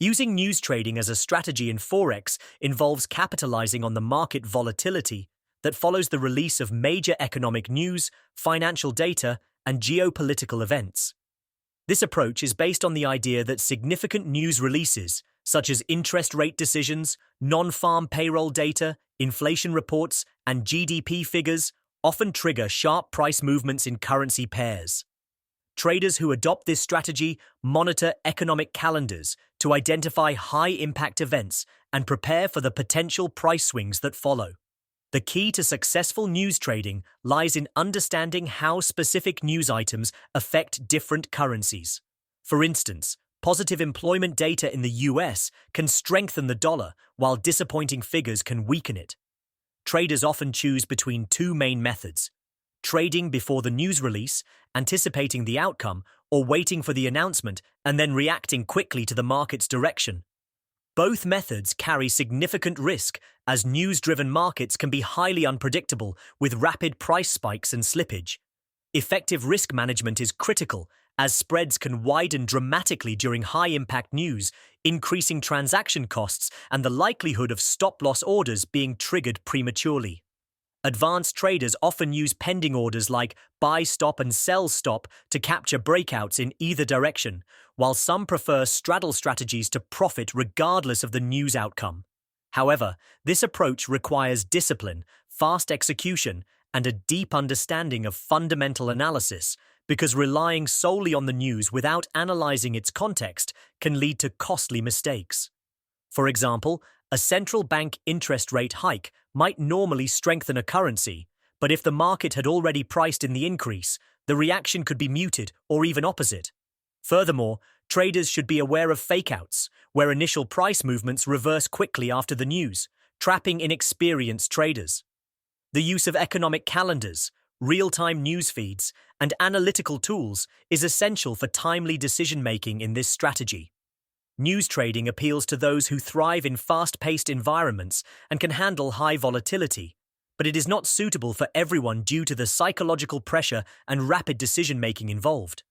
Using news trading as a strategy in forex involves capitalizing on the market volatility that follows the release of major economic news, financial data, and geopolitical events. This approach is based on the idea that significant news releases, such as interest rate decisions, non-farm payroll data, inflation reports, and GDP figures, often trigger sharp price movements in currency pairs. Traders who adopt this strategy monitor economic calendars to identify high-impact events and prepare for the potential price swings that follow. The key to successful news trading lies in understanding how specific news items affect different currencies. For instance, positive employment data in the US can strengthen the dollar, while disappointing figures can weaken it. Traders often choose between two main methods: trading before the news release, anticipating the outcome, or waiting for the announcement and then reacting quickly to the market's direction. Both methods carry significant risk, as news-driven markets can be highly unpredictable with rapid price spikes and slippage. Effective risk management is critical, as spreads can widen dramatically during high-impact news, increasing transaction costs and the likelihood of stop-loss orders being triggered prematurely. Advanced traders often use pending orders like buy stop and sell stop to capture breakouts in either direction, while some prefer straddle strategies to profit regardless of the news outcome. However, this approach requires discipline, fast execution, and a deep understanding of fundamental analysis, because relying solely on the news without analyzing its context can lead to costly mistakes. For example, a central bank interest rate hike might normally strengthen a currency, but if the market had already priced in the increase, the reaction could be muted or even opposite. Furthermore, traders should be aware of fakeouts, where initial price movements reverse quickly after the news, trapping inexperienced traders. The use of economic calendars, real-time news feeds, and analytical tools is essential for timely decision-making in this strategy. News trading appeals to those who thrive in fast-paced environments and can handle high volatility, but it is not suitable for everyone due to the psychological pressure and rapid decision-making involved.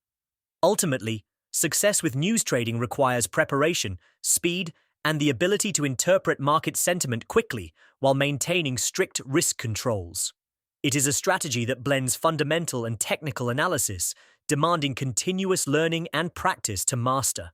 Ultimately, success with news trading requires preparation, speed, and the ability to interpret market sentiment quickly while maintaining strict risk controls. It is a strategy that blends fundamental and technical analysis, demanding continuous learning and practice to master.